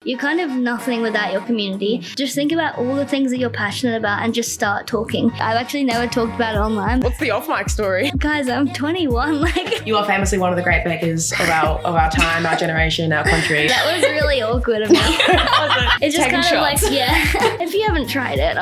you're kind of nothing without your community. Just think about all the things that you're passionate about and just start talking. I've actually never talked about it online. What's the off-mic story? Guys, I'm 21. You are famously one of the great beggars of our time, our generation, our country. That was really awkward of me. It's just kind of like, if you haven't tried it,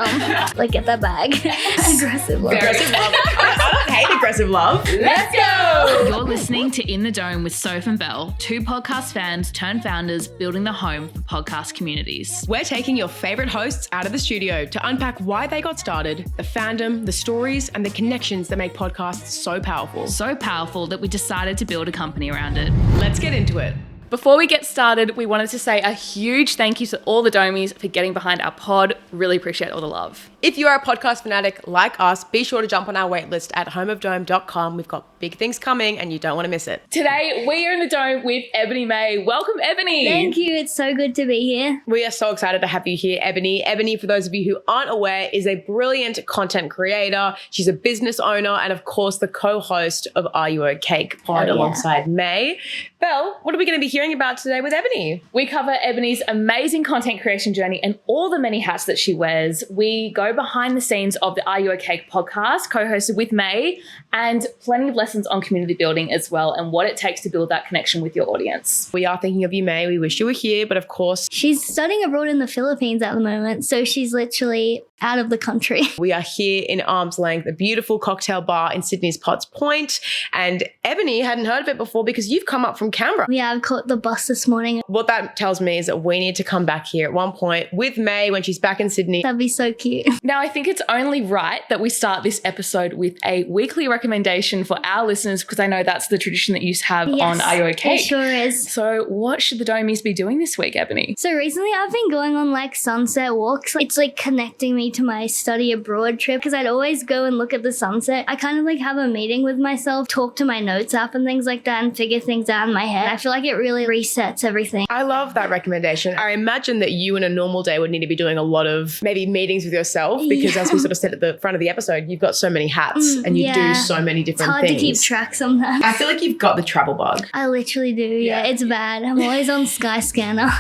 like get that bag. Aggressive love. Aggressive love. I don't hate aggressive love. Let's go! You're listening to In the Dome with Soph and Belle, two podcast fans turned founders building the home for podcast communities. We're taking your favourite hosts out of the studio to unpack why they got started, the fandom, the stories, and the connections that make podcasts so powerful. So powerful that we decided to build a company around it. Let's get into it. Before we get started, we wanted to say a huge thank you to all the Domies for getting behind our pod. Really appreciate all the love. If you are a podcast fanatic like us, be sure to jump on our waitlist at homeofdome.com. We've got big things coming and you don't want to miss it. Today, we are in the Dome with Ebony May. Welcome, Ebony. Thank you. It's so good to be here. We are so excited to have you here, Ebony. Ebony, for those of you who aren't aware, is a brilliant content creator. She's a business owner and, of course, the co-host of Are You OK Pod alongside May. Belle, what are we going to be hearing about today with Ebony? We cover Ebony's amazing content creation journey and all the many hats that she wears. We go behind the scenes of the Are You OK podcast, co-hosted with May, and plenty of lessons on community building as well and what it takes to build that connection with your audience. We are thinking of you, May. We wish you were here, but of course... She's studying abroad in the Philippines at the moment, so she's literally out of the country. We are here in arm's length, a beautiful cocktail bar in Sydney's Potts Point, and Ebony hadn't heard of it before because you've come up from Canberra. Yeah, I've caught the bus this morning. What that tells me is that we need to come back here at one point with May when she's back in Sydney. That'd be so cute. Now, I think it's only right that we start this episode with a weekly recommendation for our listeners because I know that's the tradition that you have on Are You OK? It sure is. So what should the Domies be doing this week, Ebony? So recently I've been going on like sunset walks. It's like connecting me to my study abroad trip because I'd always go and look at the sunset. I kind of like have a meeting with myself, talk to my notes app and things like that and figure things out in my head. I feel like it really resets everything. I love that recommendation. I imagine that you in a normal day would need to be doing a lot of maybe meetings with yourself because as we sort of said at the front of the episode, you've got so many hats and you do so many different things. It's hard to keep track sometimes. I feel like you've got the travel bug. I literally do. Yeah, it's bad. I'm always on Skyscanner.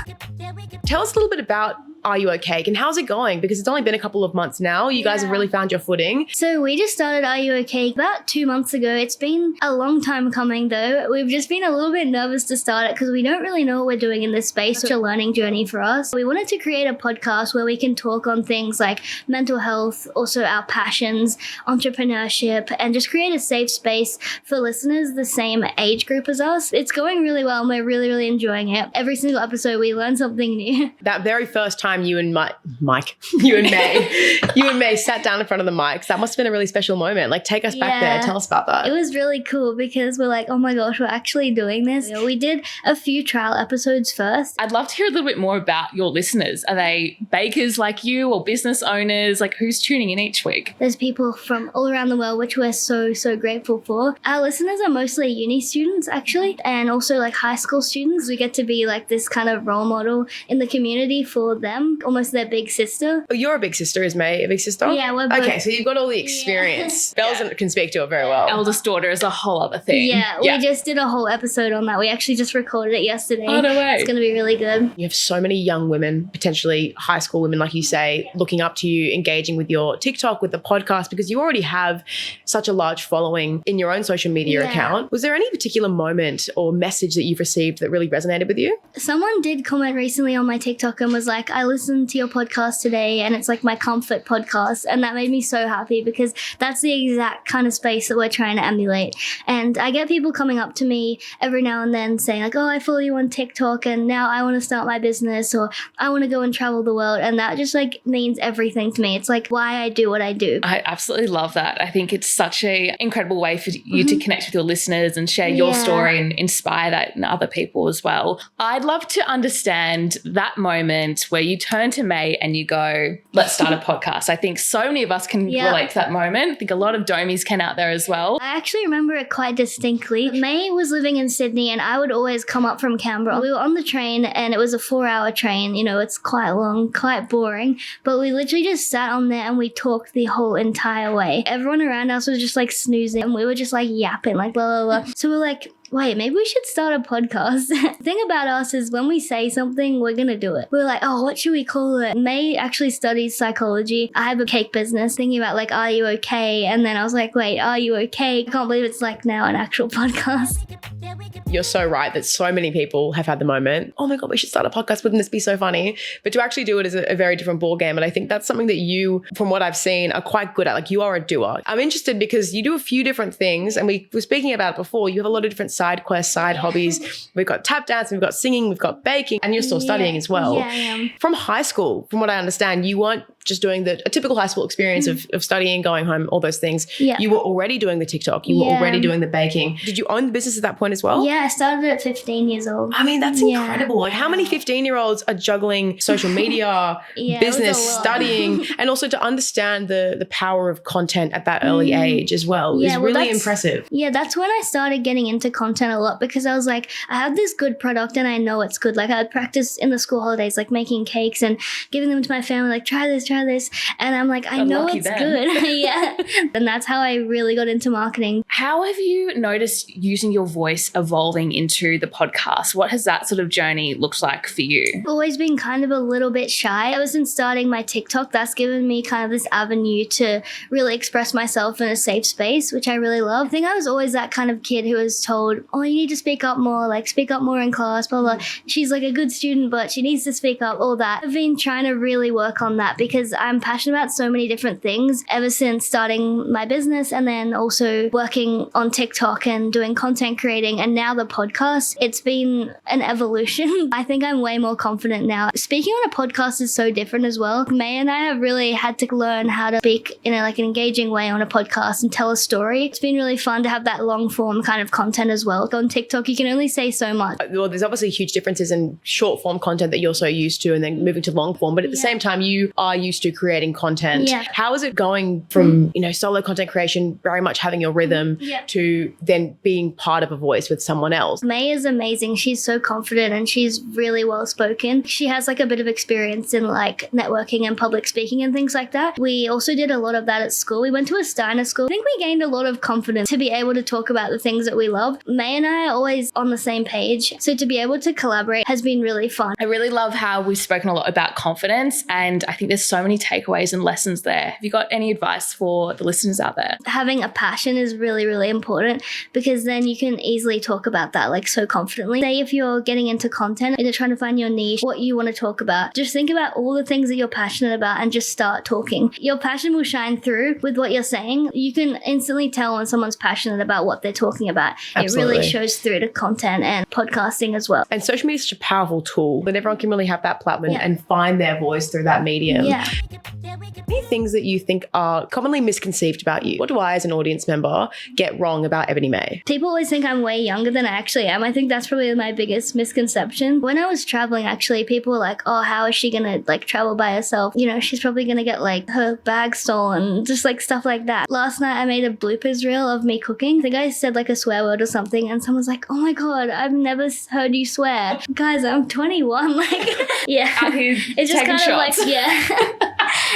Tell us a little bit about Are You OK? And how's it going? Because it's only been a couple of months now. You guys have really found your footing. So we just started Are You OK about 2 months ago. It's been a long time coming though. We've just been a little bit nervous to start it because we don't really know what we're doing in this space. It's a learning journey for us. We wanted to create a podcast where we can talk on things like mental health, also our passions, entrepreneurship, and just create a safe space for listeners the same age group as us. It's going really well and we're really, really enjoying it. Every single episode we learn something new. That very first time you and May sat down in front of the mics, that must have been a really special moment. Like, take us back there. Tell us about that. It was really cool because we're like, oh my gosh, we're actually doing this. We did a few trial episodes first. I'd love to hear a little bit more about your listeners. Are they bakers like you or business owners? Like, who's tuning in each week? There's people from all around the world, which we're so, so grateful for. Our listeners are mostly uni students, actually, and also like high school students. We get to be like this kind of role model in the community for them, almost their big sister. Oh, you're a big sister, is May a big sister? Yeah, we're both. Okay, so you've got all the experience. Belle's can speak to it very well. Eldest daughter is a whole other thing. Yeah, we just did a whole episode on that. We actually just recorded it yesterday. Oh, no way. It's going to be really good. You have so many young women, potentially high school women, like you say, looking up to you, engaging with your TikTok, with the podcast, because you already have such a large following in your own social media account. Was there any particular moment or message that you've received that really resonated with you? Someone did comment recently on my TikTok and was like, I listened to your podcast today and it's like my comfort podcast. And that made me so happy because that's the exact kind of space that we're trying to emulate. And I get people coming up to me every now and then saying like, oh, I follow you on TikTok and now I want to start my business or I want to go and travel the world. And that just like means everything to me. It's like why I do what I do. I absolutely love that. I think it's such an incredible way for you to connect with your listeners and share your story and inspire that in other people as well. I'd love to understand that moment where you turn to May and you go, let's start a podcast. I think so many of us can relate to that moment. I think a lot of Domies can out there as well. I actually remember it quite distinctly. May was living in Sydney and I would always come up from Canberra. We were on the train and it was a 4-hour train. You know, it's quite long, quite boring, but we literally just sat on there and we talked the whole entire way. Everyone around us was just like snoozing and we were just like yapping like blah, blah, blah. So we're like, wait, maybe we should start a podcast. The thing about us is when we say something, we're going to do it. We're like, oh, what should we call it? May actually studies psychology. I have a cake business, thinking about like, are you okay? And then I was like, wait, are you okay? I can't believe it's like now an actual podcast. You're so right that so many people have had the moment, oh my God, we should start a podcast. Wouldn't this be so funny? But to actually do it is a very different ballgame. And I think that's something that you, from what I've seen, are quite good at. Like you are a doer. I'm interested because you do a few different things. And we were speaking about it before. You have a lot of different side quests, side hobbies. We've got tap dance, we've got singing, we've got baking, and you're still studying as well. Yeah, I am. From high school, from what I understand, you weren't just doing a typical high school experience of studying, going home, all those things. Yeah. You were already doing the TikTok. You were already doing the baking. Did you own the business at that point as well? Yeah, I started at 15 years old. I mean, that's incredible. Like how many 15-year-olds are juggling social media, business, studying, and also to understand the power of content at that early age as well is really impressive. Yeah, that's when I started getting into content a lot because I was like, I have this good product and I know it's good. Like I'd practice in the school holidays, like making cakes and giving them to my family, like try this. And I'm like, I know it's good. Yeah. And that's how I really got into marketing. How have you noticed using your voice evolving into the podcast? What has that sort of journey looked like for you? I've always been kind of a little bit shy. Ever since starting my TikTok, that's given me kind of this avenue to really express myself in a safe space, which I really love. I think I was always that kind of kid who was told, oh, you need to speak up more, like speak up more in class, blah, blah. She's like a good student, but she needs to speak up, all that. I've been trying to really work on that because I'm passionate about so many different things ever since starting my business and then also working on TikTok and doing content creating and now the podcast. It's been an evolution. I think I'm way more confident now. Speaking on a podcast is so different as well. May and I have really had to learn how to speak in an engaging way on a podcast and tell a story. It's been really fun to have that long form kind of content as well. On TikTok, you can only say so much. Well, there's obviously huge differences in short form content that you're so used to and then moving to long form. But at the same time, you are used to creating content. Yeah. How is it going from, solo content creation, very much having your rhythm to then being part of a voice with someone else? May is amazing. She's so confident and she's really well spoken. She has like a bit of experience in like networking and public speaking and things like that. We also did a lot of that at school. We went to a Steiner school. I think we gained a lot of confidence to be able to talk about the things that we love. May and I are always on the same page. So to be able to collaborate has been really fun. I really love how we've spoken a lot about confidence and I think there's so many takeaways and lessons there. Have you got any advice for the listeners out there? Having a passion is really, really important because then you can easily talk about that like so confidently. Say if you're getting into content and you're trying to find your niche, what you want to talk about, just think about all the things that you're passionate about and just start talking. Your passion will shine through with what you're saying. You can instantly tell when someone's passionate about what they're talking about. Absolutely. It really shows through to content and podcasting as well. And social media is such a powerful tool that everyone can really have that platform and find their voice through that medium. Yeah. Any things that you think are commonly misconceived about you? What do I, as an audience member, get wrong about Ebony May? People always think I'm way younger than I actually am. I think that's probably my biggest misconception. When I was traveling, actually, people were like, oh, how is she going to like travel by herself? She's probably going to get like her bag stolen, just like stuff like that. Last night, I made a bloopers reel of me cooking. I think I said like a swear word or something and someone's like, oh my God, I've never heard you swear. Guys, I'm 21. Like, yeah. It's just kind shots. of like, yeah.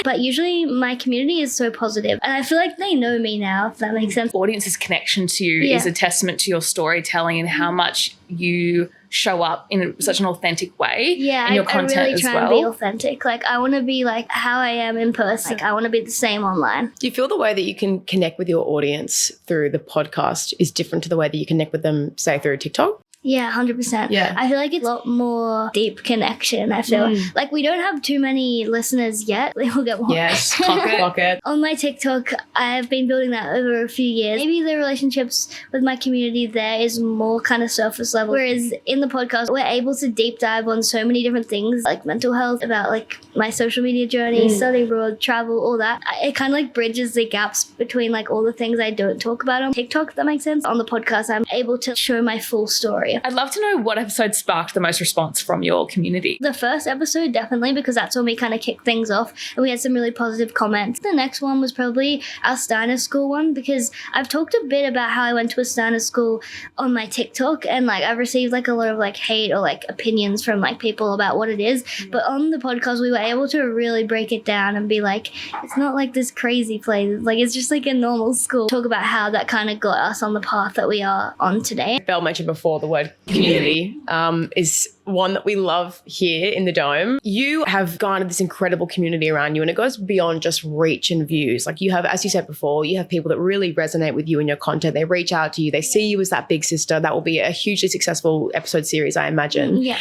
But usually my community is so positive and I feel like they know me now, if that makes sense. Audience's connection to you is a testament to your storytelling and how much you show up in such an authentic way in your content I really as try well. And be authentic. Like I want to be like how I am in person. Like I want to be the same online. Do you feel the way that you can connect with your audience through the podcast is different to the way that you connect with them, say, through TikTok? Yeah, 100%. Yeah. I feel like it's a lot more deep connection. I feel like we don't have too many listeners yet. We'll get more. Yes, clock it. On my TikTok, I have been building that over a few years. Maybe the relationships with my community there is more kind of surface level. Whereas in the podcast, we're able to deep dive on so many different things like mental health, about like my social media journey, studying abroad, travel, all that. It kind of like bridges the gaps between like all the things I don't talk about on TikTok, if that makes sense. On the podcast, I'm able to show my full story. you. I'd love to know what episode sparked the most response from your community. The first episode, definitely, because that's when we kind of kicked things off and we had some really positive comments. The next one was probably our Steiner School one, because I've talked a bit about how I went to a Steiner School on my TikTok, and like I've received like a lot of like hate or like opinions from like people about what it is. But on the podcast, we were able to really break it down and be like, it's not like this crazy place. Like, it's just like a normal school. Talk about how that kind of got us on the path that we are on today. Belle mentioned before the word community is one that we love here in the Dome. You have garnered this incredible community around you, and it goes beyond just reach and views. Like, you have, as you said before, you have people that really resonate with you and your content. They reach out to you. They see you as that big sister. That will be a hugely successful episode series, I imagine. Yeah.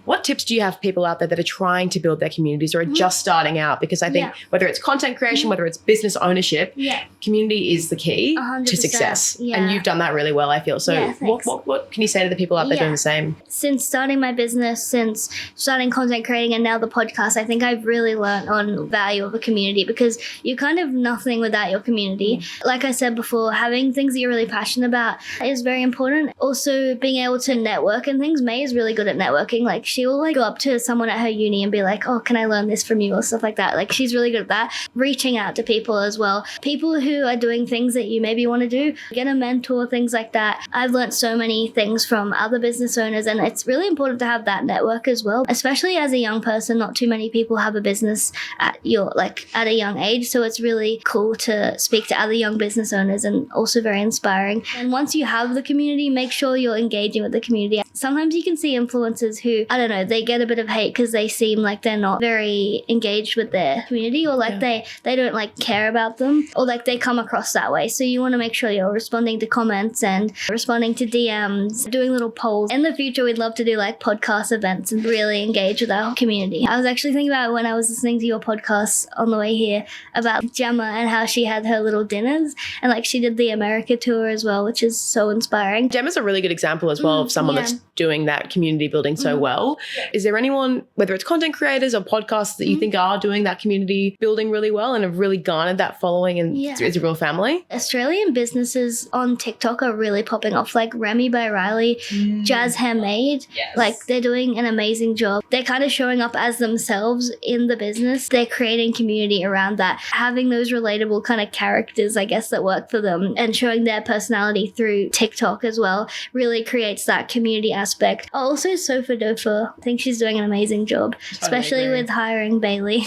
What tips do you have for people out there that are trying to build their communities or are just starting out? Because I think whether it's content creation, whether it's business ownership, community is the key 100%. to success. Yeah. And you've done that really well, I feel. So what can you say to the people out there doing the same? Since starting my business, since starting content creating and now the podcast, I think I've really learned on value of a community, because you're kind of nothing without your community. Like I said before, having things that you're really passionate about is very important. Also, being able to network and things. May is really good at networking. Like, she will like go up to someone at her uni and be like, oh, can I learn this from you or stuff like that. Like, she's really good at that. Reaching out to people as well. People who are doing things that you maybe want to do. Get a mentor, things like that. I've learned so many things from other business owners, and it's really important to have that network as well. Especially as a young person, not too many people have a business at a young age. So it's really cool to speak to other young business owners, and also very inspiring. And once you have the community, make sure you're engaging with the community. Sometimes you can see influencers who, I don't know, they get a bit of hate because they seem like they're not very engaged with their community, or like they don't like care about them, or like they come across that way. So you want to make sure you're responding to comments and responding to DMs, doing little polls. In the future, we'd love to do like podcast events and really engage with our community. I was actually thinking about when I was listening to your podcast on the way here about Jemma and how she had her little dinners, and like she did the America tour as well, which is so inspiring. Gemma's a really good example as well of someone that's doing that community building so well. Is there anyone, whether it's content creators or podcasts, that you think are doing that community building really well and have really garnered that following and it's a real family? Australian businesses on TikTok are really popping off, like Remy by Riley, Jazz Handmade. Like, they're doing an amazing job. They're kind of showing up as themselves in the business. They're creating community around that, having those relatable kind of characters, I guess, that work for them, and showing their personality through TikTok as well really creates that community aspect. Also, Sophie, I think she's doing an amazing job, especially with hiring Bailey.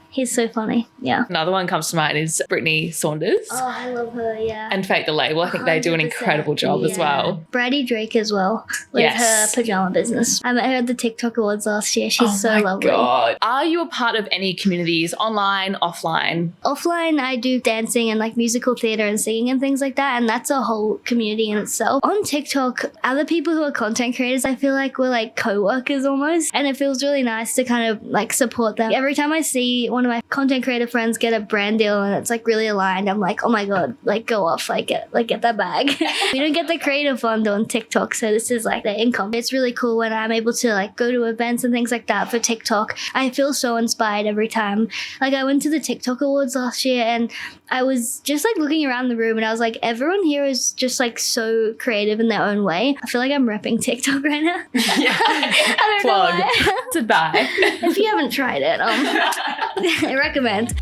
He's so funny. Yeah. Another one comes to mind is Brittany Saunders. Oh, I love her. Yeah. And Fake the Label. I think they do an incredible job as well. Brady Drake as well, with her pajama business. I met her at the TikTok Awards last year. She's so lovely. God. Are you a part of any communities, online, offline? Offline, I do dancing and like musical theatre and singing and things like that, and that's a whole community in itself. On TikTok, other people who are content creators, I feel like we're like co-workers almost, and it feels really nice to kind of like support them. Every time I see one of my content creator friends get a brand deal and it's like really aligned, I'm like, oh my God, like go off, like get that bag. We don't get the creative fund on TikTok, so this is like the income. It's really cool when I'm able to like go to events and things like that for TikTok. I feel so inspired every time. Like, I went to the TikTok Awards last year and I was just like looking around the room and I was like, everyone here is just like so creative in their own way. I feel like I'm repping TikTok right now. I don't know why. To buy. If you haven't tried it, I recommend.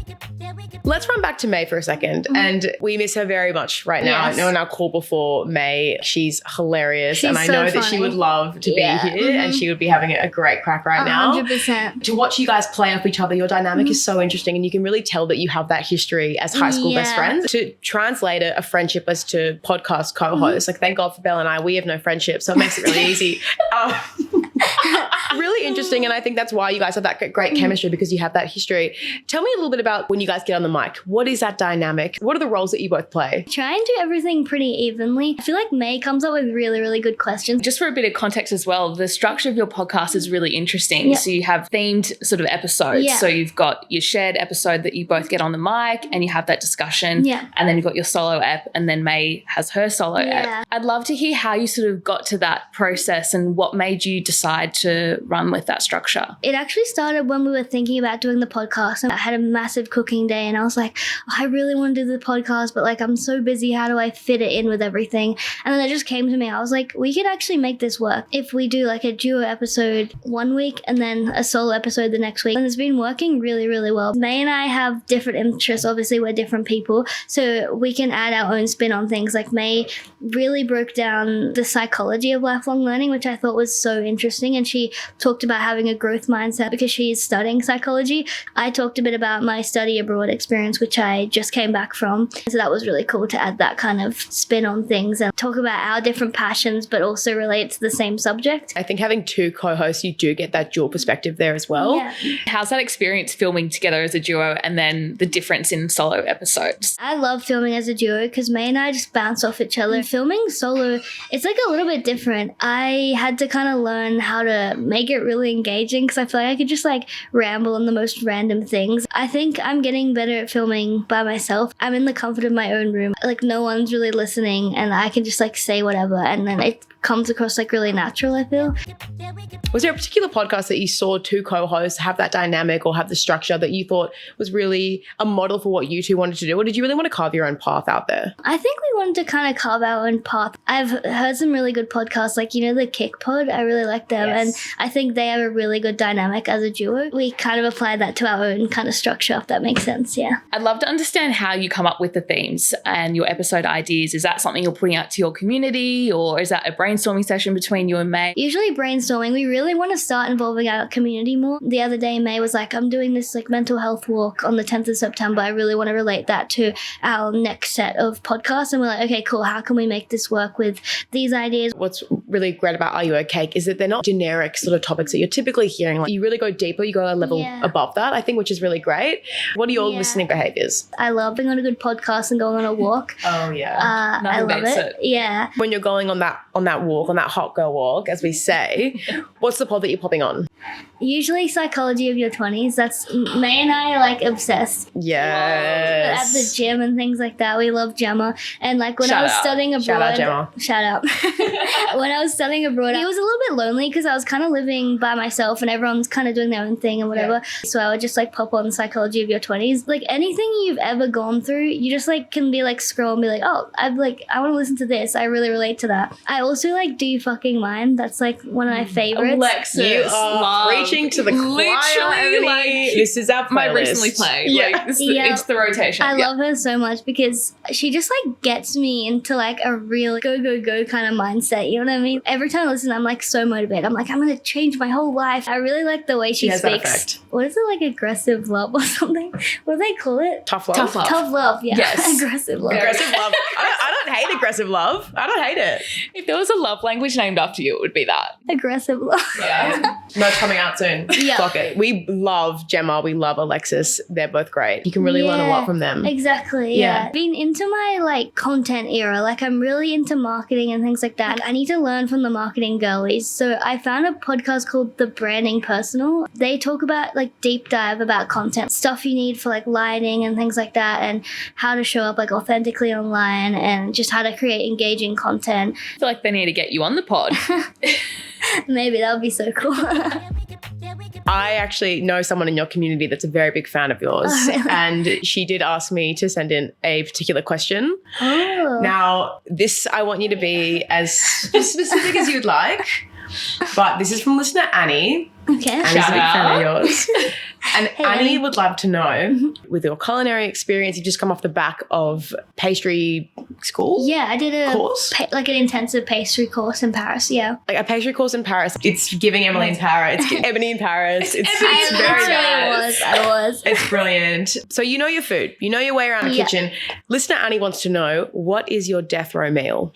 Let's run back to May for a second. And we miss her very much right now. I know in our call before May, she's hilarious. She's and I so know that funny. she would love to be here and she would be having a great crack right now. 100%. To watch you guys play off each other, your dynamic is so interesting, and you can really tell that you have that history as high school best friends. To translate a friendship as to podcast co-host, like, thank God for Belle and I, we have no friendship, so it makes it really easy. Really interesting, and I think that's why you guys have that great chemistry, because you have that history. Tell me a little bit about when you guys get on the mic. What is that dynamic? What are the roles that you both play? Try and do everything pretty evenly. I feel like May comes up with really, really good questions. Just for a bit of context as well, the structure of your podcast is really interesting. Yeah. So you have themed sort of episodes. Yeah. So you've got your shared episode that you both get on the mic and you have that discussion. Yeah. And then you've got your solo ep, and then May has her solo ep. I'd love to hear how you sort of got to that process and what made you decide to run with that structure? It actually started when we were thinking about doing the podcast, and I had a massive cooking day and I was like, I really want to do the podcast, but like I'm so busy. How do I fit it in with everything? And then it just came to me. I was like, we could actually make this work if we do like a duo episode one week and then a solo episode the next week. And it's been working really, really well. May and I have different interests. Obviously, we're different people, so we can add our own spin on things. Like May really broke down the psychology of lifelong learning, which I thought was so interesting. And she talked about having a growth mindset because she's studying psychology. I talked a bit about my study abroad experience, which I just came back from. So that was really cool to add that kind of spin on things and talk about our different passions, but also relate to the same subject. I think having two co-hosts, you do get that dual perspective there as well. Yeah. How's that experience filming together as a duo and then the difference in solo episodes? I love filming as a duo because May and I just bounce off each other. Filming solo, it's like a little bit different. I had to kind of learn how to make it really engaging because I feel like I could just like ramble on the most random things. I think I'm getting better at filming by myself. I'm in the comfort of my own room. Like no one's really listening and I can just like say whatever and then it comes across like really natural, I feel. Was there a particular podcast that you saw two co-hosts have that dynamic or have the structure that you thought was really a model for what you two wanted to do? Or did you really want to carve your own path out there? I think we wanted to kind of carve our own path. I've heard some really good podcasts, like, you know, the KICPod. I really like them. Yes. And I think they have a really good dynamic as a duo. We kind of applied that to our own kind of structure, if that makes sense. Yeah. I'd love to understand how you come up with the themes and your episode ideas. Is that something you're putting out to your community or is that a brainstorming session between you and May? Usually brainstorming. We really want to start involving our community more. The other day, May was like, I'm doing this like mental health walk on the 10th of September. I really want to relate that to our next set of podcasts. And we're like, okay, cool. How can we make this work with these ideas? What's really great about Are You Okay is that they're not generic sort of topics that you're typically hearing. Like you really go deeper, you go a level above that, I think, which is really great. What are your listening behaviors? I love being on a good podcast and going on a walk. Oh yeah. I love it. Yeah. When you're going on that walk, on that hot girl walk, as we say, what's the pod that you're popping on? Usually Psychology of Your 20s. That's May and I are like obsessed. Yes. At the gym and things like that. We love Jemma. And like when I was studying abroad. Shout out Jemma. Shout out. When I was studying abroad, it was a little bit lonely because I was kind of living by myself and everyone's kind of doing their own thing and whatever. Yeah. So I would just like pop on Psychology of Your 20s. Like anything you've ever gone through, you just like can be like scroll and be like, oh, I want to listen to this. I really relate to that. I also like Do You Fcking Mind? That's like one of my favorites. Alexis, you are preaching to the choir, Ebony. Like, this is our playlist. My recently played. Yeah. Like, it's the rotation. I love her so much because she just like gets me into like a real go kind of mindset. You know what I mean? Every time I listen, I'm like so motivated. I'm like, I'm going to change my whole life. I really like the way she has speaks. That effect. What is it, like aggressive love or something? What do they call it? Tough love. Tough love, yeah. Yes. Aggressive love. Aggressive love. I don't hate aggressive love. I don't hate it. If there was a love language named after you, it would be that. Aggressive love. Yeah. No, it's coming out soon. Yeah. Clock it. We love Jemma. We love Alexis. They're both great. You can really learn a lot from them. Exactly. Yeah. Been into my like content era. Like I'm really into marketing and things like that. I need to learn from the marketing girlies. So I found a podcast called The Branding Personal. They talk about like deep dive about content, stuff you need for like lighting and things like that, and how to show up like authentically online and just how to create engaging content. I feel like they need to get you on the pod. Maybe that would be so cool. I actually know someone in your community that's a very big fan of yours. Oh, really? And she did ask me to send in a particular question. Oh. Now, this I want you to be as specific as you'd like. But this is from listener Annie. Okay. Annie's a big fan of yours. And Hey, Annie would love to know, with your culinary experience, you've just come off the back of pastry school? Yeah, I did a course? Like an intensive pastry course in Paris, yeah. Like a pastry course in Paris. It's giving Emily in Paris. It's Ebony in Paris. It's very nice. I was. It's brilliant. So you know your food. You know your way around a kitchen. Listener Annie wants to know, what is your death row meal?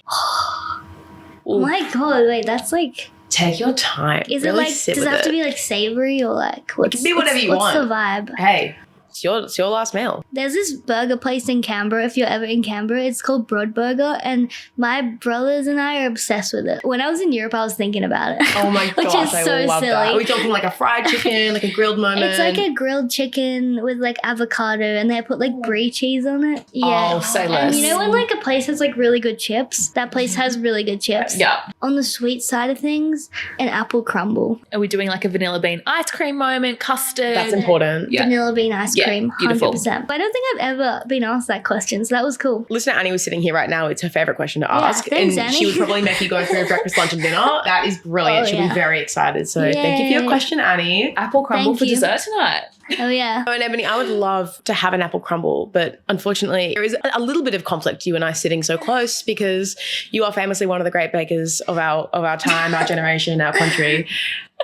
Oh my God, wait, that's like... Take your time. Is really it like, sit does it with have to be like savory or like... It can be whatever you want. What's the vibe? Hey, It's your last meal. There's this burger place in Canberra, if you're ever in Canberra. It's called Broad Burger, and my brothers and I are obsessed with it. When I was in Europe, I was thinking about it. Oh my Which gosh, is so I love silly. that. Are we talking like a fried chicken, like a grilled moment? It's like a grilled chicken with like avocado, and they put like brie cheese on it. Yeah. Oh, say less. And you know when like a place has like really good chips? That place has really good chips. Yeah. On the sweet side of things, an apple crumble. Are we doing like a vanilla bean ice cream moment, custard? That's important. Yeah. Vanilla bean ice Yeah, cream, beautiful. 100%. But I don't think I've ever been asked that question, so that was cool. Listener Annie was sitting here right now. It's her favourite question to ask. thanks, and Annie. she would probably make you go through breakfast, lunch and dinner. That is brilliant. Oh, She'll be yeah. very excited. So thank you for your Yay. question, Annie. Apple crumble Thank for you. dessert tonight. Oh yeah. Oh, and Ebony, I would love to have an apple crumble, but unfortunately there is a little bit of conflict, you and I sitting so close, because you are famously one of the great bakers of our time, our generation, our country.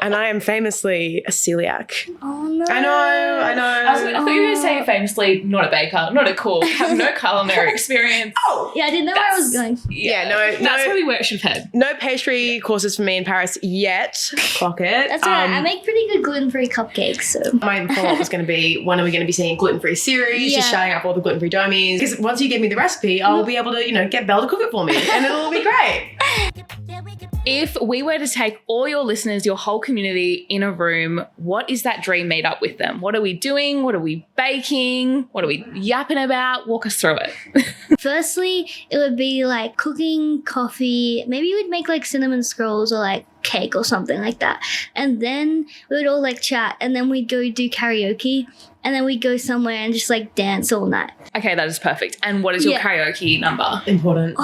And I am famously a celiac. Oh no. I know. I thought you were going to say famously not a baker, not a cook, have no culinary experience. Oh, Yeah, I didn't know where I was going. Yeah, That's no. probably where it should head. no pastry courses for me in Paris yet. Clock it. That's all right. I make pretty good gluten-free cupcakes, so. My follow-up was going to be, when are we going to be seeing a gluten-free series? Just Yeah. shouting up all the gluten-free domies. Because once you give me the recipe, I'll be able to, get Belle to cook it for me, and it'll all be great. If we were to take all your listeners, your whole community in a room, what is that dream meetup with them? What are we doing? What are we baking? What are we yapping about? Walk us through it. Firstly, it would be like cooking, coffee. Maybe we'd make like cinnamon scrolls or like cake or something like that. And then we would all like chat, and then we'd go do karaoke, and then we'd go somewhere and just like dance all night. Okay, that is perfect. And what is your Yeah. karaoke number? Important.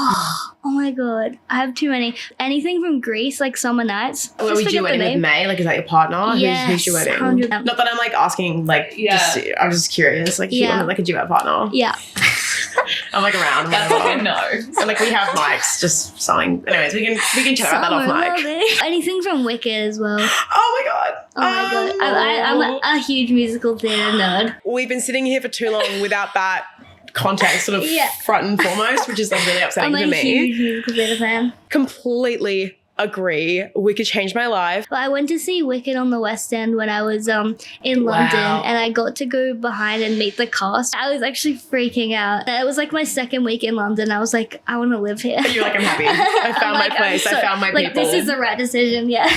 Oh my god, I have too many. Anything from Greece, like Summer Nights. Are Just we forget the duetting with name. May? Like, is that your partner? Yes, Who's duetting? 100%. Not that I'm like asking, like, Yeah. I'm just curious. Like, you Yeah. want like a duet partner? Yeah. I'm like around. That's whatever. like a no. So like we have mics, just sewing. Anyways, we can chat about that off Summer mic. loving. Anything from Wicked as well. Oh my god. Oh my god. I'm a huge musical theatre nerd. We've been sitting here for too long without that context sort of Yeah. front and foremost, which is like really upsetting I'm for a me. huge musical theatre fan. Completely agree. Wicked changed my life. But I went to see Wicked on the West End when I was in London, Wow. and I got to go behind and meet the cast. I was actually freaking out. It was like my second week in London. I was like, I want to live here. You're like, I'm happy. I found my I'm place. I found my like, people. this is the right decision. Yeah.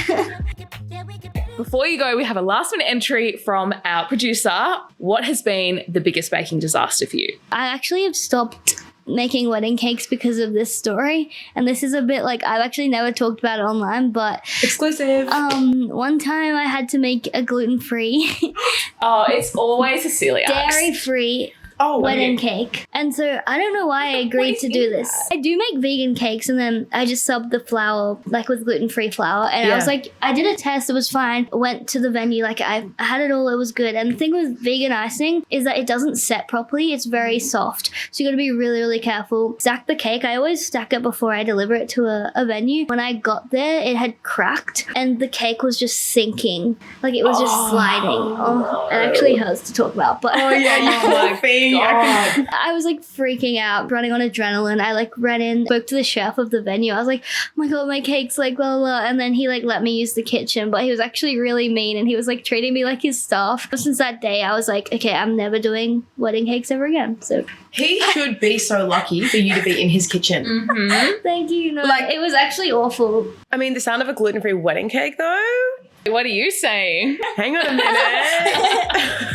Before you go, we have a last minute entry from our producer. What has been the biggest baking disaster for you? I actually have stopped making wedding cakes because of this story, and this is a bit like, I've actually never talked about it online, but exclusive. one time I had to make a gluten-free Oh, it's always a celiac. dairy-free Oh, wedding wait. cake. And so I don't know why I agreed to do this. I do make vegan cakes, and then I just sub the flour like with gluten-free flour, and I was Yeah. like, I did a test, it was fine. Went to the venue, like I had it all, it was good. And the thing with vegan icing is that it doesn't set properly. It's very soft, so you got to be really, really careful. Stack the cake. I always stack it before I deliver it to a venue. When I got there, it had cracked, and the cake was just sinking, like it was just sliding. Oh, it actually hurts to talk about, but Oh yeah, you poor thing. I I was like freaking out, running on adrenaline. I like ran in, spoke to the chef of the venue. I was like, oh my god, my cake's like blah, blah, blah. And then he like let me use the kitchen, but he was actually really mean, and he was like treating me like his staff. Since that day, I was like, okay, I'm never doing wedding cakes ever again. So He should be so lucky for you to be in his kitchen. Mm-hmm. thank you. No, Like- it was actually awful. I mean, the sound of a gluten-free wedding cake, though. What are you saying? Hang on a minute.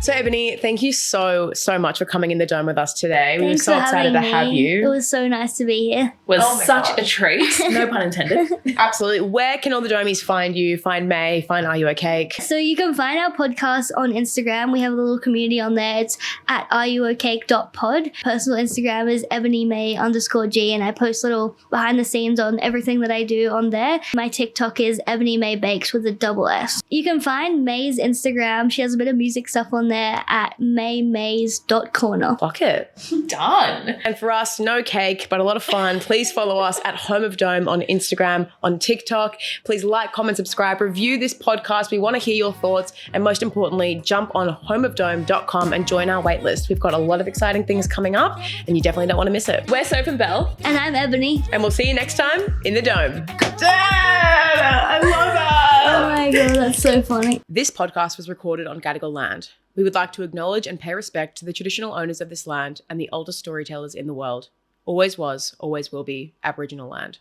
So, Ebony, thank you so much for coming in the dome with us today. We were Thanks so for excited having to have me. you. It was so nice to be here. Was Oh my such gosh. a treat. No pun intended. Absolutely. Where can all the domies find you, find May, find Are You a Cake? So you can find our podcast on Instagram. We have a little community on there. It's at areyouokcake.pod. Personal Instagram is ebonymay_g, and I post little behind the scenes on everything that I do on there. My TikTok is Ebony May Bakes with a double S. You can find May's Instagram. She has a bit of music stuff on there at maymays.corner. Fuck it. Done. And for us, no cake, but a lot of fun. Please follow us at Home of Dome on Instagram, on TikTok. Please like, comment, subscribe, review this podcast. We want to hear your thoughts. And most importantly, jump on homeofdome.com and join our waitlist. We've got a lot of exciting things coming up, and you definitely don't want to miss it. We're Sophie and Belle. And I'm Ebony. And we'll see you next time in the Dome. Dad! I love that. Oh my god. god, that's so funny. This podcast was recorded on Gadigal land. We would like to acknowledge and pay respect to the traditional owners of this land and the oldest storytellers in the world. Always was, always will be Aboriginal land.